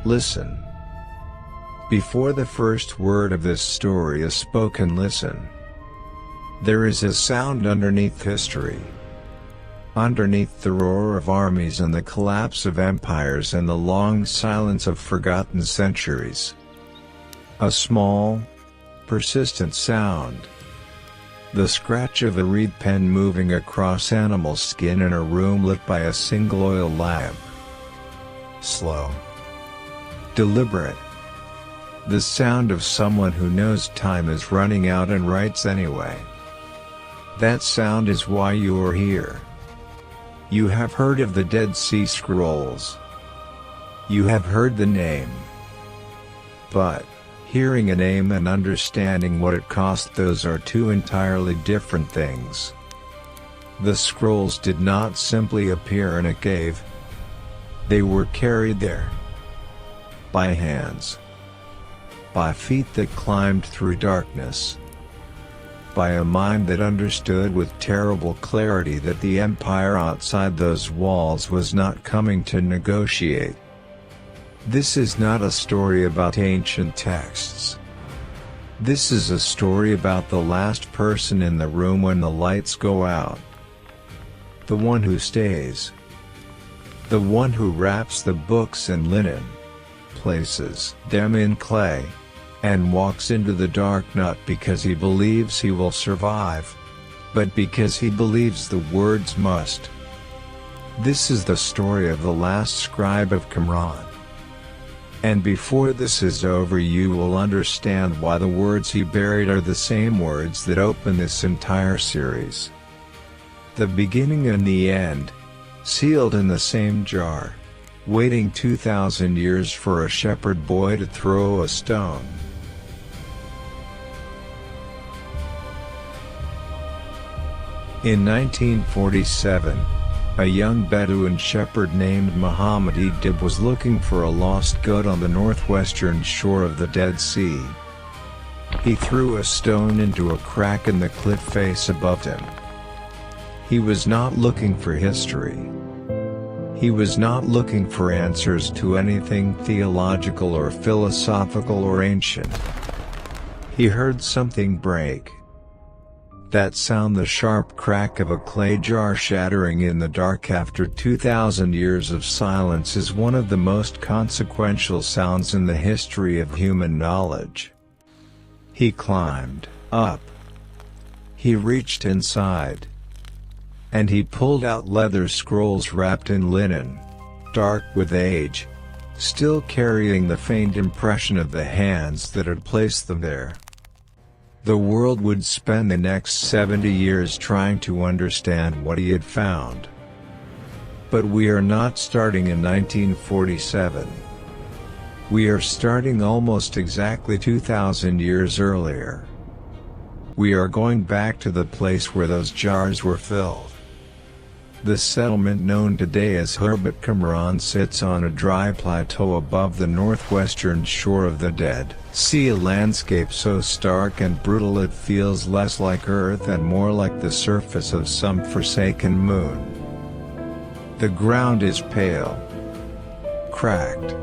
Listen. Before the first word of this story is spoken, listen. There is a sound underneath history. Underneath the roar of armies and the collapse of empires and the long silence of forgotten centuries. A small, persistent sound. The scratch of a reed pen moving across animal skin in a room lit by a single oil lamp. Slow. Deliberate. The sound of someone who knows time is running out and writes anyway. That sound is why you are here. You have heard of the Dead Sea Scrolls. You have heard the name. But, hearing a name and understanding what it cost, those are two entirely different things. The scrolls did not simply appear in a cave. They were carried there. By hands. By feet that climbed through darkness. By a mind that understood with terrible clarity that the empire outside those walls was not coming to negotiate. This is not a story about ancient texts. This is a story about the last person in the room when the lights go out. The one who stays. The one who wraps the books in linen, places them in clay, and walks into the dark not because he believes he will survive, but because he believes the words must. This is the story of the last scribe of Qumran. And before this is over, you will understand why the words he buried are the same words that open this entire series. The beginning and the end, sealed in the same jar, waiting 2,000 years for a shepherd boy to throw a stone. In 1947, a young Bedouin shepherd named Muhammad edh-Dhib was looking for a lost goat on the northwestern shore of the Dead Sea. He threw a stone into a crack in the cliff face above him. He was not looking for history. He was not looking for answers to anything theological or philosophical or ancient. He heard something break. That sound, the sharp crack of a clay jar shattering in the dark after 2,000 years of silence, is one of the most consequential sounds in the history of human knowledge. He climbed up. He reached inside. And he pulled out leather scrolls wrapped in linen, dark with age, still carrying the faint impression of the hands that had placed them there. The world would spend the next 70 years trying to understand what he had found. But we are not starting in 1947. We are starting almost exactly 2,000 years earlier. We are going back to the place where those jars were filled. The settlement known today as Edh-Dhib Qumran sits on a dry plateau above the northwestern shore of the Dead Sea, a landscape so stark and brutal it feels less like Earth and more like the surface of some forsaken moon. The ground is pale, cracked.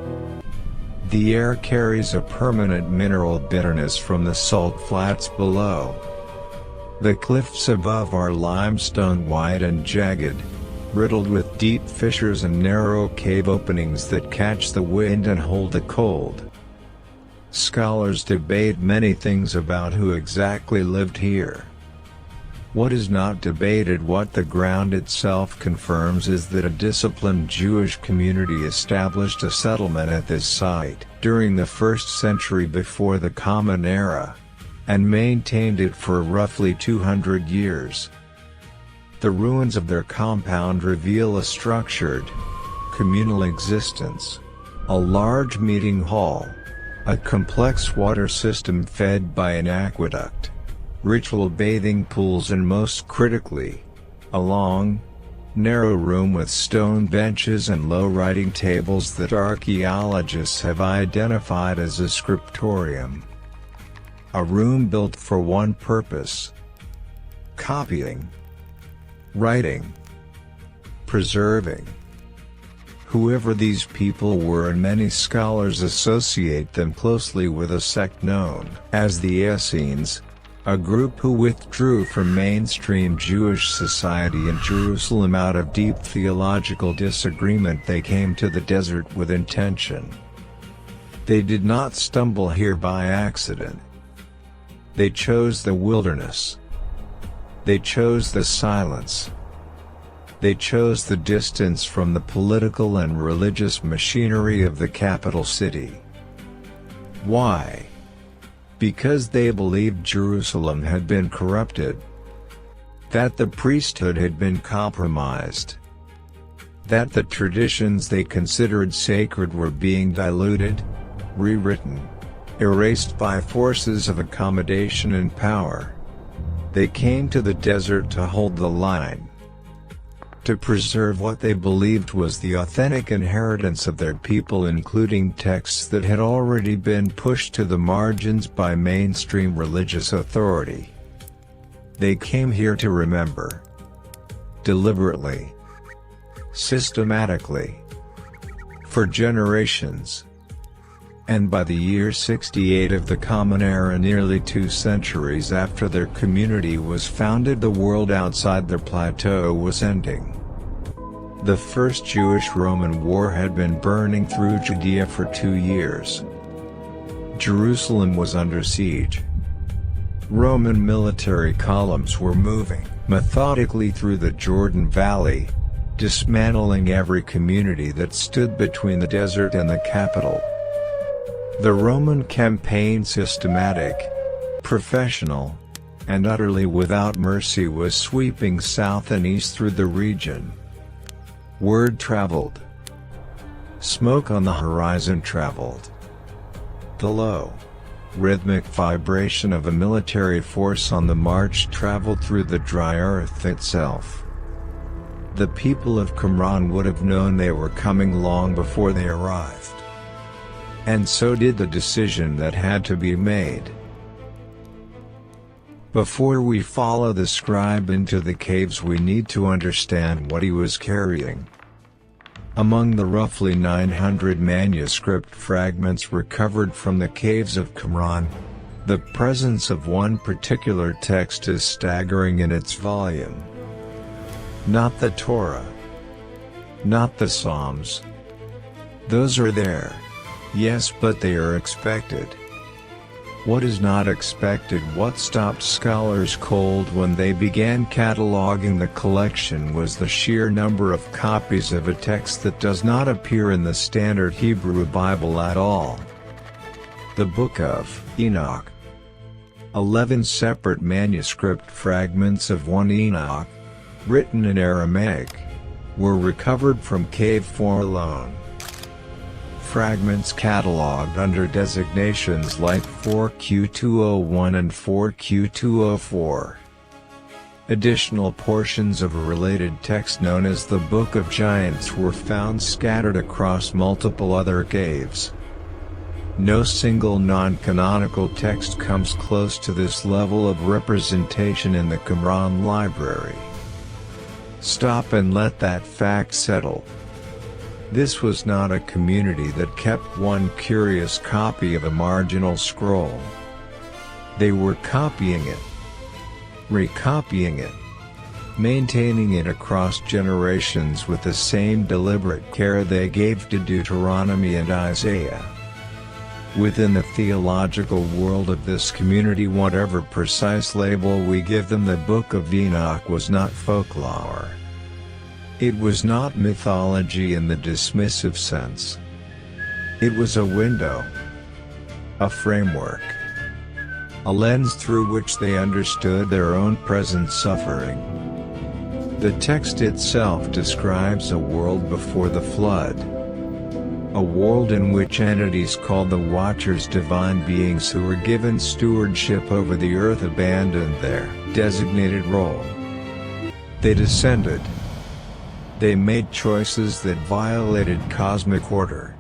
The air carries a permanent mineral bitterness from the salt flats below. The cliffs above are limestone, white and jagged, riddled with deep fissures and narrow cave openings that catch the wind and hold the cold. Scholars debate many things about who exactly lived here. What is not debated, what the ground itself confirms, is that a disciplined Jewish community established a settlement at this site during the 1st century before the Common Era, and maintained it for roughly 200 years. The ruins of their compound reveal a structured, communal existence, a large meeting hall, a complex water system fed by an aqueduct, ritual bathing pools, and most critically, a long, narrow room with stone benches and low writing tables that archaeologists have identified as a scriptorium. A room built for one purpose: copying, writing, preserving. whoever these people were, and many scholars associate them closely with a sect known as the Essenes, a group who withdrew from mainstream Jewish society in Jerusalem out of deep theological disagreement. They came to the desert with intention. They did not stumble here by accident. They chose the wilderness. They chose the silence. They chose the distance from the political and religious machinery of the capital city. Why? Because they believed Jerusalem had been corrupted, that the priesthood had been compromised, that the traditions they considered sacred were being diluted, rewritten, erased by forces of accommodation and power. They came to the desert to hold the line, to preserve what they believed was the authentic inheritance of their people, including texts that had already been pushed to the margins by mainstream religious authority. They came here to remember. Deliberately. Systematically. For generations. And by the year 68 of the Common Era, nearly 2 centuries after their community was founded, the world outside their plateau was ending. The First Jewish-Roman War had been burning through Judea for 2 years. Jerusalem was under siege. Roman military columns were moving methodically through the Jordan Valley, dismantling every community that stood between the desert and the capital. The Roman campaign, systematic, professional, and utterly without mercy, was sweeping south and east through the region. Word traveled. Smoke on the horizon traveled. The low, rhythmic vibration of a military force on the march traveled through the dry earth itself. The people of Qumran would have known they were coming long before they arrived. And so did the decision that had to be made. Before we follow the scribe into the caves, we need to understand what he was carrying. Among the roughly 900 manuscript fragments recovered from the caves of Qumran, the presence of one particular text is staggering in its volume. Not the Torah. Not the Psalms. Those are there. Yes, but they are expected. What is not expected, what stopped scholars cold when they began cataloging the collection, was the sheer number of copies of a text that does not appear in the standard Hebrew Bible at all. The Book of Enoch. 11 separate manuscript fragments of 1 Enoch, written in Aramaic, were recovered from Cave 4 alone. Fragments catalogued under designations like 4Q201 and 4Q204. Additional portions of a related text known as the Book of Giants were found scattered across multiple other caves. No single non-canonical text comes close to this level of representation in the Qumran library. Stop and let that fact settle. This was not a community that kept one curious copy of a marginal scroll. They were copying it, recopying it, maintaining it across generations with the same deliberate care they gave to Deuteronomy and Isaiah. Within the theological world of this community, whatever precise label we give them, the Book of Enoch was not folklore. It was not mythology in the dismissive sense. It was a window, a framework, a lens through which they understood their own present suffering. The text itself describes a world before the flood, a world in which entities called the Watchers, divine beings who were given stewardship over the earth, abandoned their designated role. They descended. They made choices that violated cosmic order.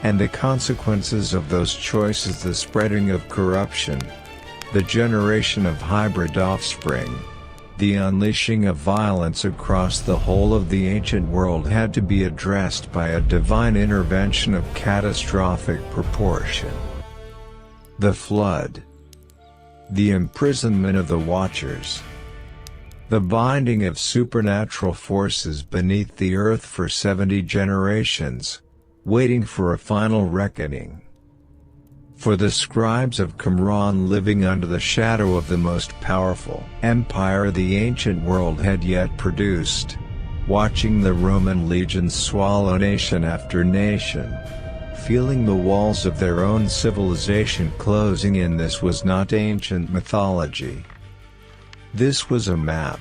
And the consequences of those choices, the spreading of corruption, the generation of hybrid offspring, The unleashing of violence across the whole of the ancient world had to be addressed by a divine intervention of catastrophic proportion. The flood. The imprisonment of the Watchers. The binding of supernatural forces beneath the earth for 70 generations, waiting for a final reckoning. For the scribes of Qumran living under the shadow of the most powerful empire the ancient world had yet produced, watching the Roman legions swallow nation after nation, feeling the walls of their own civilization closing in. This was not ancient mythology. This was a map.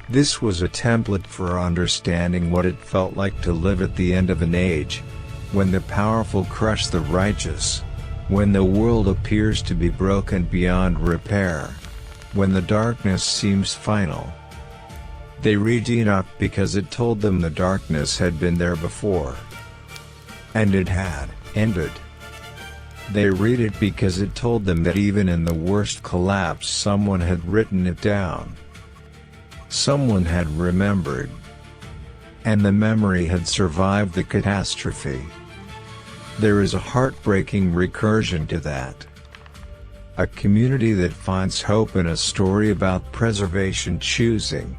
This was a template for understanding what it felt like to live at the end of an age, when the powerful crush the righteous, when the world appears to be broken beyond repair, when the darkness seems final. They read Enoch because it told them the darkness had been there before, and it had ended. They read it because it told them that even in the worst collapse someone had written it down. Someone had remembered. And the memory had survived the catastrophe. There is a heartbreaking recursion to that. A community that finds hope in a story about preservation choosing,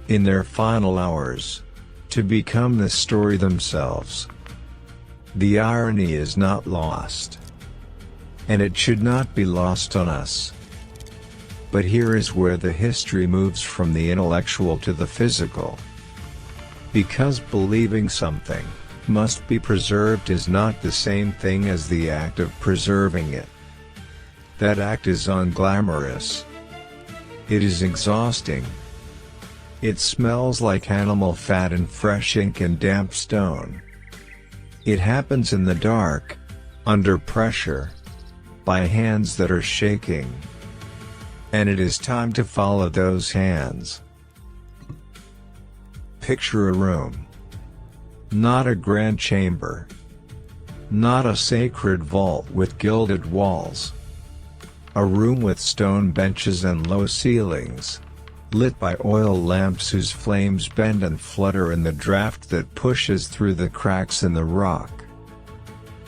in their final hours, to become the story themselves. The irony is not lost. And it should not be lost on us. But here is where the history moves from the intellectual to the physical. Because believing something must be preserved is not the same thing as the act of preserving it. That act is unglamorous. It is exhausting. It smells like animal fat and fresh ink and damp stone. It happens in the dark, under pressure, by hands that are shaking. And it is time to follow those hands. Picture a room. Not a grand chamber. Not a sacred vault with gilded walls. A room with stone benches and low ceilings, lit by oil lamps whose flames bend and flutter in the draft that pushes through the cracks in the rock.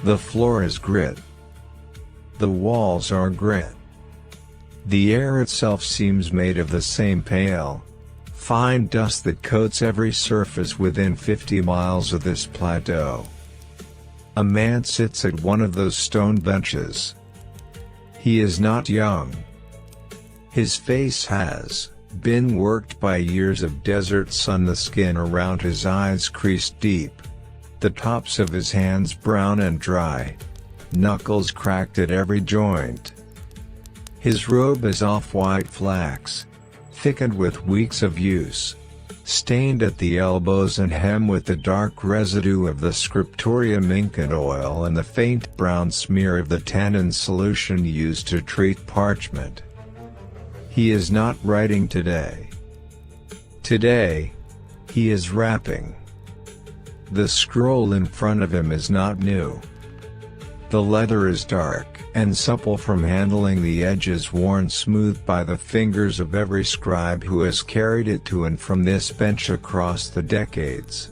The floor is grit. The walls are grit. The air itself seems made of the same pale, fine dust that coats every surface within 50 miles of this plateau. A man sits at one of those stone benches. He is not young. His face has been worked by years of desert sun, the skin around his eyes creased deep, the tops of his hands brown and dry, knuckles cracked at every joint. His robe is off-white flax, thickened with weeks of use, stained at the elbows and hem with the dark residue of the scriptorium ink and oil and the faint brown smear of the tannin solution used to treat parchment. He is not writing today. Today, he is wrapping. The scroll in front of him is not new. The leather is dark and supple from handling, the edges worn smooth by the fingers of every scribe who has carried it to and from this bench across the decades.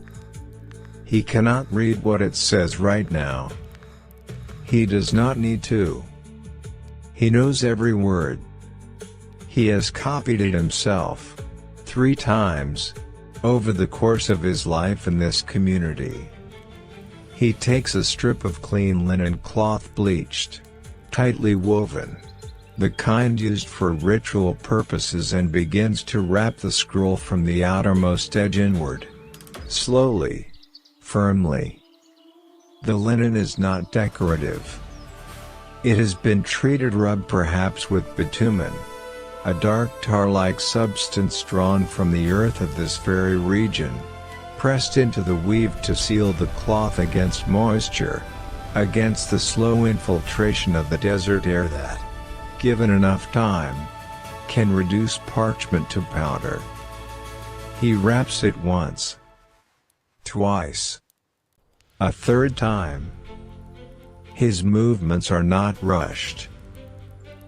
He cannot read what it says right now. He does not need to. He knows every word. He has copied it himself, 3 times, over the course of his life in this community. He takes a strip of clean linen cloth, bleached, tightly woven, the kind used for ritual purposes, and begins to wrap the scroll from the outermost edge inward. Slowly, firmly. The linen is not decorative. It has been treated, rubbed perhaps with bitumen, a dark tar-like substance drawn from the earth of this very region, pressed into the weave to seal the cloth against moisture, against the slow infiltration of the desert air that, given enough time, can reduce parchment to powder. He wraps it once, twice, a third time. His movements are not rushed.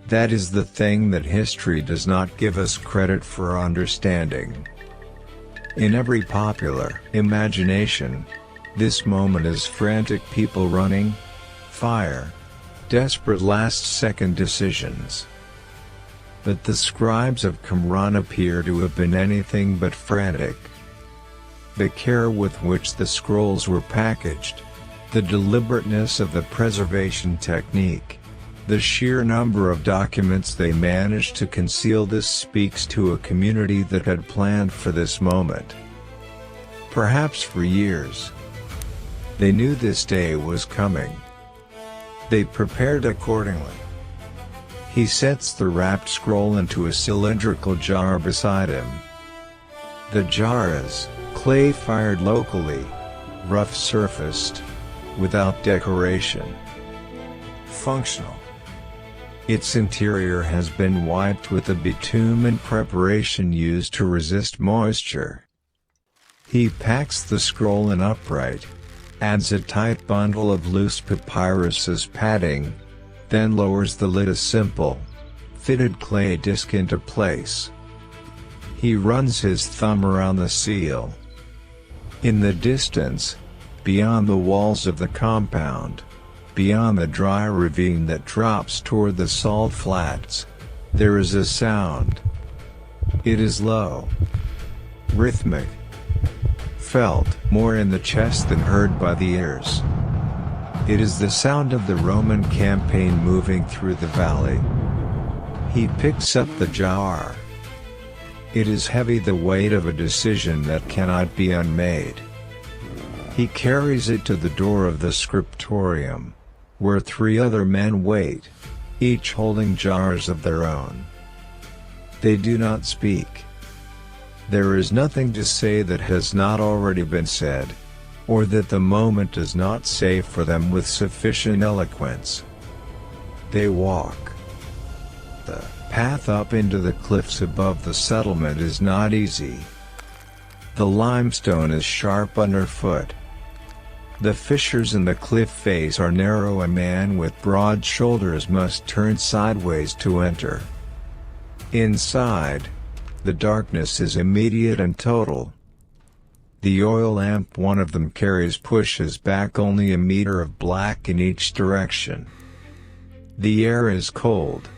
That is the thing that history does not give us credit for understanding. In every popular imagination, this moment is frantic people running, fire, desperate last-second decisions. But the scribes of Qumran appear to have been anything but frantic. The care with which the scrolls were packaged, the deliberateness of the preservation technique, the sheer number of documents they managed to conceal, this speaks to a community that had planned for this moment. Perhaps for years. They knew this day was coming. They prepared accordingly. He sets the wrapped scroll into a cylindrical jar beside him. The jar is clay-fired locally, rough-surfaced, without decoration. Functional. Its interior has been wiped with a bitumen preparation used to resist moisture. He packs the scroll in upright, adds a tight bundle of loose papyrus as padding, then lowers the lid, a simple, fitted clay disc, into place. He runs his thumb around the seal. In the distance, beyond the walls of the compound, beyond the dry ravine that drops toward the salt flats, there is a sound. It is low, rhythmic, felt more in the chest than heard by the ears. It is the sound of the Roman campaign moving through the valley. He picks up the jar. It is heavy, the weight of a decision that cannot be unmade. He carries it to the door of the scriptorium, where 3 other men wait, each holding jars of their own. They do not speak. There is nothing to say that has not already been said, or that the moment does not say for them with sufficient eloquence. They walk. The path up into the cliffs above the settlement is not easy. The limestone is sharp underfoot. The fissures in the cliff face are narrow. A man with broad shoulders must turn sideways to enter. Inside, the darkness is immediate and total. The oil lamp one of them carries pushes back only a meter of black in each direction. The air is cold.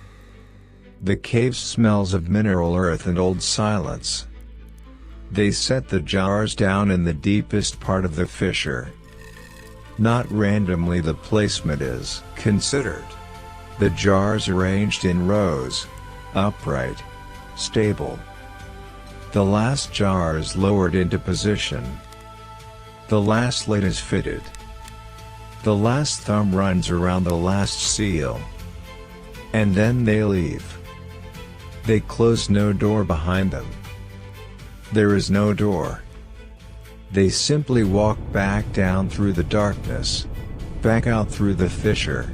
The cave smells of mineral earth and old silence. They set the jars down in the deepest part of the fissure. Not randomly, the placement is considered. The jars arranged in rows, upright, stable. The last jar is lowered into position. The last lid is fitted. The last thumb runs around the last seal. And then they leave. They close no door behind them. There is no door. They simply walk back down through the darkness, back out through the fissure,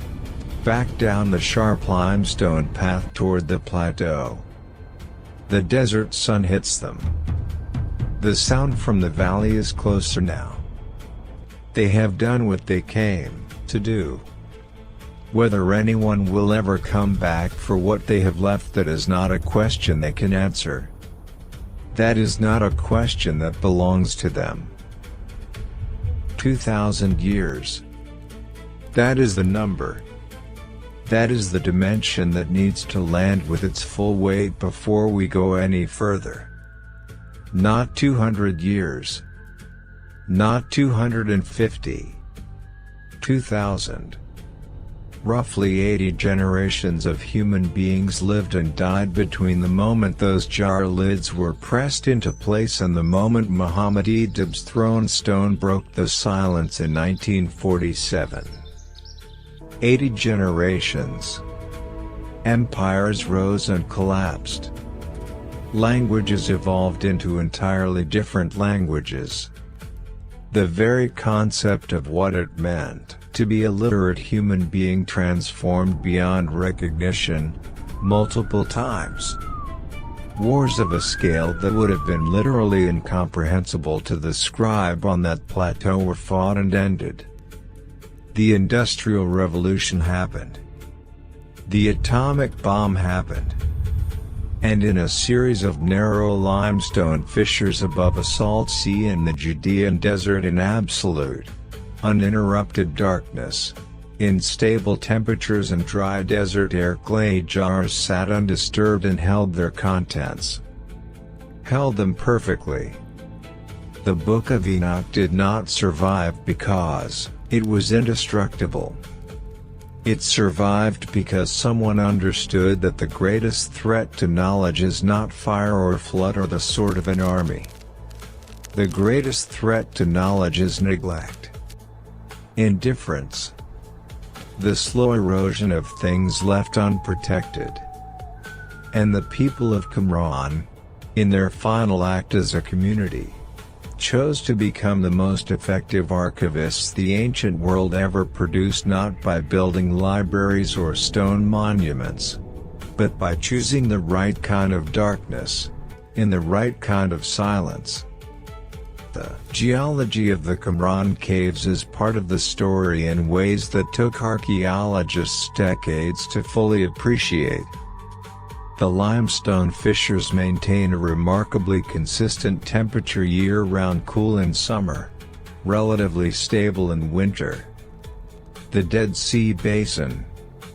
back down the sharp limestone path toward the plateau. The desert sun hits them. The sound from the valley is closer now. They have done what they came to do. Whether anyone will ever come back for what they have left, that is not a question they can answer. That is not a question that belongs to them. 2,000 years. That is the number. That is the dimension that needs to land with its full weight before we go any further. Not 200 years. Not 250. 2,000. Roughly 80 generations of human beings lived and died between the moment those jar lids were pressed into place and the moment Muhammad edh-Dhib's throne stone broke the silence in 1947. 80 generations. Empires rose and collapsed. Languages evolved into entirely different languages. The very concept of what it meant to be a literate human being transformed beyond recognition, multiple times. Wars of a scale that would have been literally incomprehensible to the scribe on that plateau were fought and ended. The Industrial Revolution happened. The atomic bomb happened. And in a series of narrow limestone fissures above a salt sea in the Judean desert in absolute, uninterrupted darkness, in stable temperatures and dry desert air, clay jars sat undisturbed and held their contents. Held them perfectly. The Book of Enoch did not survive because it was indestructible. It survived because someone understood that the greatest threat to knowledge is not fire or flood or the sword of an army. The greatest threat to knowledge is neglect, indifference, the slow erosion of things left unprotected. And the people of Qumran, in their final act as a community, chose to become the most effective archivists the ancient world ever produced, not by building libraries or stone monuments, but by choosing the right kind of darkness, in the right kind of silence. The geology of the Qumran caves is part of the story in ways that took archaeologists decades to fully appreciate. The limestone fissures maintain a remarkably consistent temperature year-round, cool in summer, relatively stable in winter. The Dead Sea Basin,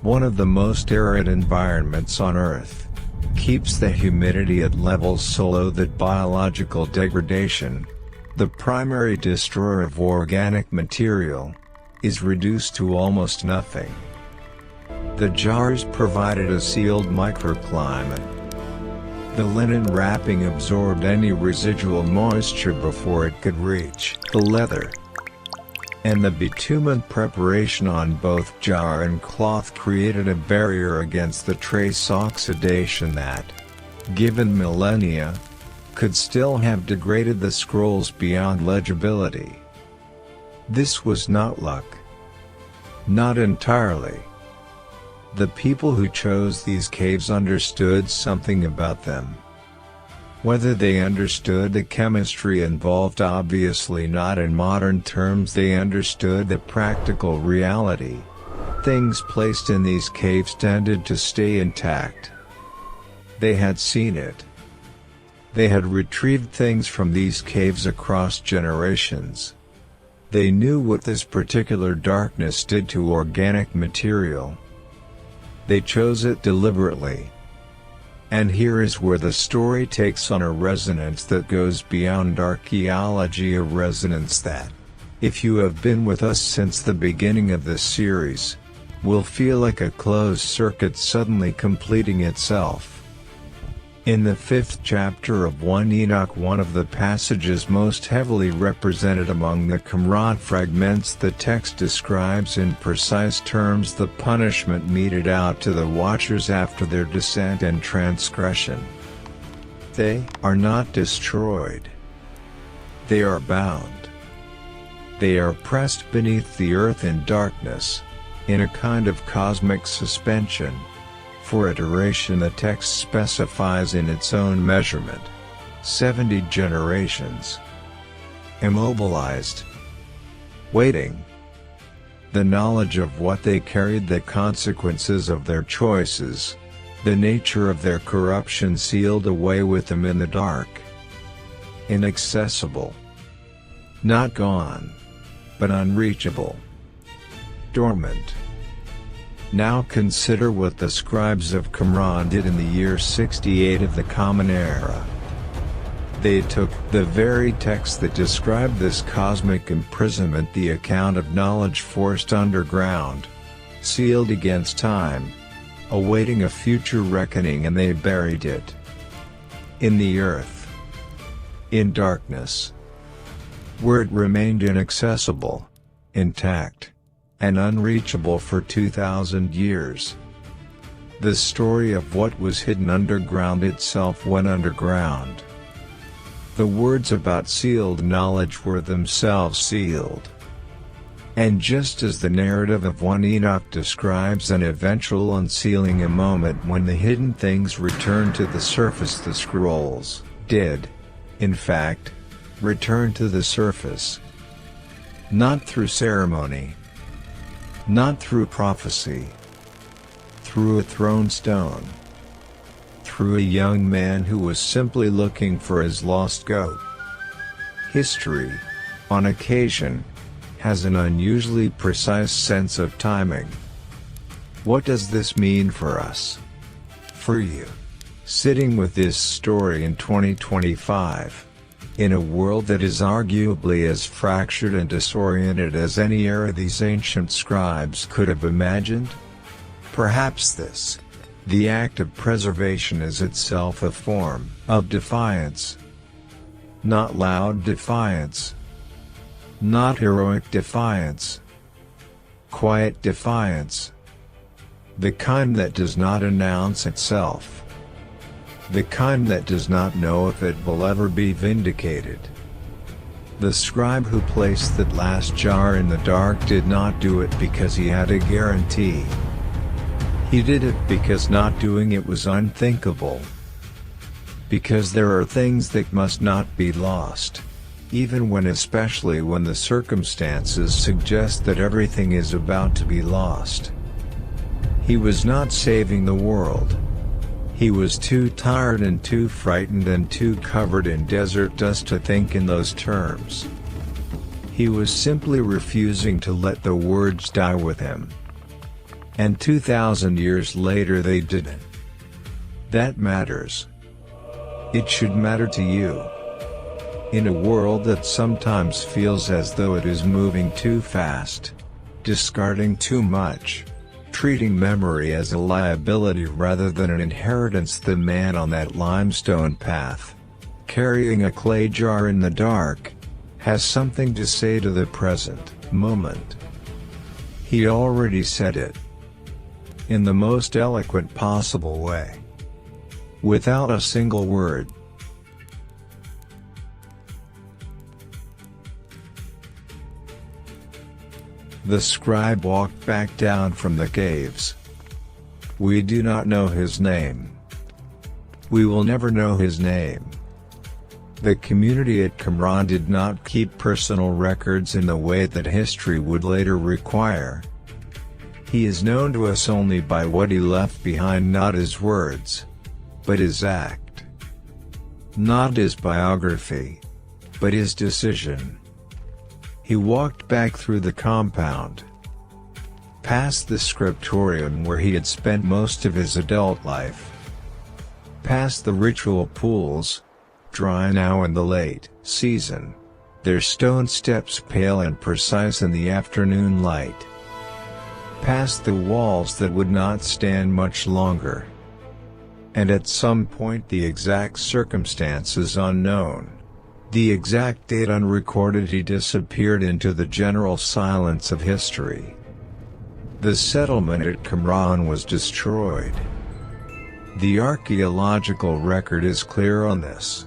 one of the most arid environments on Earth, keeps the humidity at levels so low that biological degradation, the primary destroyer of organic material, is reduced to almost nothing. The jars provided a sealed microclimate. The linen wrapping absorbed any residual moisture before it could reach the leather. And the bitumen preparation on both jar and cloth created a barrier against the trace oxidation that, given millennia, could still have degraded the scrolls beyond legibility. This was not luck. Not entirely. The people who chose these caves understood something about them. Whether they understood the chemistry involved, obviously not in modern terms, they understood the practical reality. Things placed in these caves tended to stay intact. They had seen it. They had retrieved things from these caves across generations. They knew what this particular darkness did to organic material. They chose it deliberately. And here is where the story takes on a resonance that goes beyond archaeology, a resonance that, if you have been with us since the beginning of this series, will feel like a closed circuit suddenly completing itself. In the 5th chapter of 1 Enoch, one of the passages most heavily represented among the Qumran fragments, the text describes in precise terms the punishment meted out to the watchers after their descent and transgression. They are not destroyed. They are bound. They are pressed beneath the earth in darkness, in a kind of cosmic suspension. For a duration the text specifies in its own measurement, 70 generations. Immobilized. Waiting. The knowledge of what they carried, the consequences of their choices, the nature of their corruption sealed away with them in the dark. Inaccessible. Not gone, but unreachable. Dormant. Now consider what the scribes of Qumran did in the year 68 of the Common Era. They took the very text that described this cosmic imprisonment, the account of knowledge forced underground, sealed against time, awaiting a future reckoning, and they buried it in the earth, in darkness, where it remained inaccessible, intact, and unreachable for 2,000 years. The story of what was hidden underground itself went underground. The words about sealed knowledge were themselves sealed. And just as the narrative of 1 Enoch describes an eventual unsealing, a moment when the hidden things returned to the surface, the scrolls did, in fact, return to the surface. Not through ceremony, not through prophecy, through a thrown stone, through a young man who was simply looking for his lost goat. History, on occasion, has an unusually precise sense of timing. What does this mean for us? For you? Sitting with this story in 2025, in a world that is arguably as fractured and disoriented as any era these ancient scribes could have imagined? Perhaps this, the act of preservation, is itself a form of defiance. Not loud defiance, not heroic defiance, quiet defiance. The kind that does not announce itself. The kind that does not know if it will ever be vindicated. The scribe who placed that last jar in the dark did not do it because he had a guarantee. He did it because not doing it was unthinkable. Because there are things that must not be lost, especially when the circumstances suggest that everything is about to be lost. He was not saving the world. He was too tired and too frightened and too covered in desert dust to think in those terms. He was simply refusing to let the words die with him. And 2,000 years later they didn't. That matters. It should matter to you. In a world that sometimes feels as though it is moving too fast, discarding too much, treating memory as a liability rather than an inheritance, the man on that limestone path, carrying a clay jar in the dark, has something to say to the present moment. He already said it. In the most eloquent possible way. Without a single word. The scribe walked back down from the caves. We do not know his name. We will never know his name. The community at Qumran did not keep personal records in the way that history would later require. He is known to us only by what he left behind, not his words, but his act. Not his biography, but his decision. He walked back through the compound, past the scriptorium where he had spent most of his adult life, past the ritual pools, dry now in the late season, their stone steps pale and precise in the afternoon light, past the walls that would not stand much longer. And at some point, the exact circumstances unknown, the exact date unrecorded, he disappeared into the general silence of history. The settlement at Qumran was destroyed. The archaeological record is clear on this.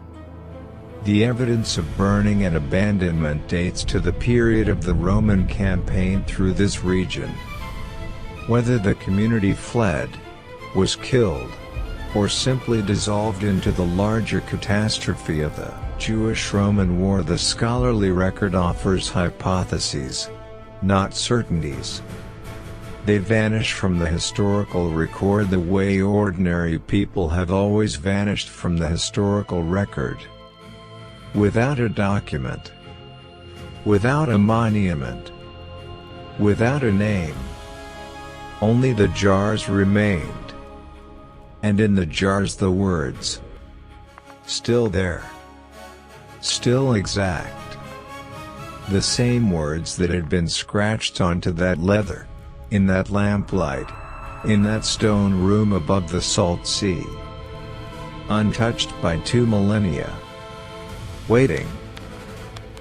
The evidence of burning and abandonment dates to the period of the Roman campaign through this region. Whether the community fled, was killed, or simply dissolved into the larger catastrophe of the Jewish-Roman War, the scholarly record offers hypotheses, not certainties. They vanish from the historical record the way ordinary people have always vanished from the historical record. Without a document, without a monument, without a name, only the jars remained. And in the jars the words. Still there. Still exact. The same words that had been scratched onto that leather, in that lamplight, in that stone room above the salt sea. Untouched by 2 millennia. Waiting.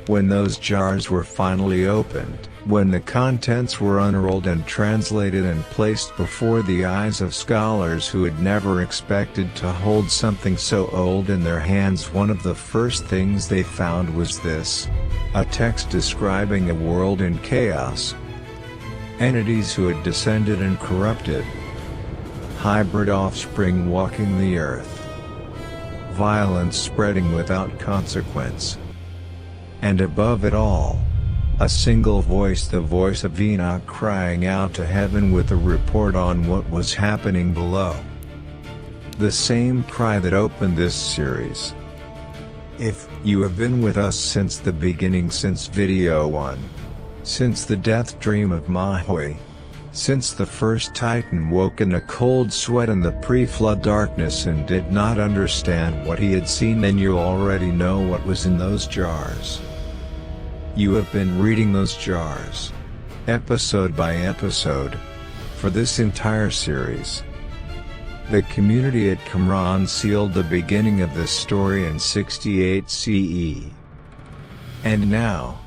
When those jars were finally opened, when the contents were unrolled and translated and placed before the eyes of scholars who had never expected to hold something so old in their hands, one of the first things they found was this: a text describing a world in chaos. Entities who had descended and corrupted. Hybrid offspring walking the earth. Violence spreading without consequence. And above it all, A single voice, the voice of Enoch, crying out to heaven with a report on what was happening below. The same cry that opened this series. If you have been with us since the beginning, since video 1, since the death dream of Maui, since the first Titan woke in a cold sweat in the pre-flood darkness and did not understand what he had seen, then you already know what was in those jars. You have been reading those jars, episode by episode, for this entire series. The community at Qumran sealed the beginning of this story in 68 CE. And now,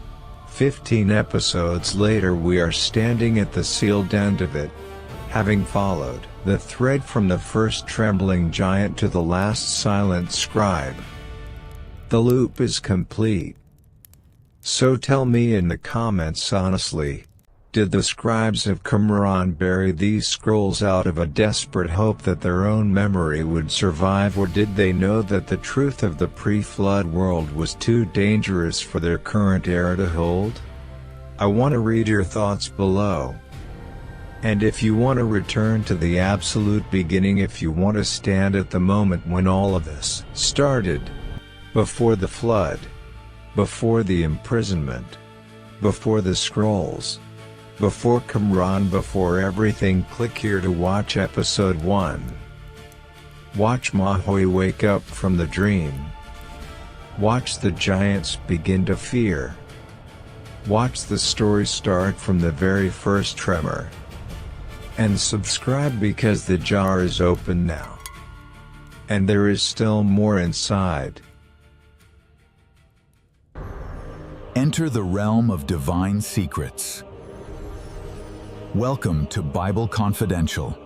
15 episodes later, we are standing at the sealed end of it, having followed the thread from the first trembling giant to the last silent scribe. The loop is complete. So tell me in the comments honestly, did the scribes of Qumran bury these scrolls out of a desperate hope that their own memory would survive, or did they know that the truth of the pre-flood world was too dangerous for their current era to hold? I want to read your thoughts below. And if you want to return to the absolute beginning, if you want to stand at the moment when all of this started, before the flood, before the imprisonment, before the scrolls, before Qumran, before everything, click here to watch episode 1. Watch Maui wake up from the dream. Watch the giants begin to fear. Watch the story start from the very first tremor. And subscribe, because the jar is open now. And there is still more inside. Enter the realm of divine secrets. Welcome to Bible Confidential.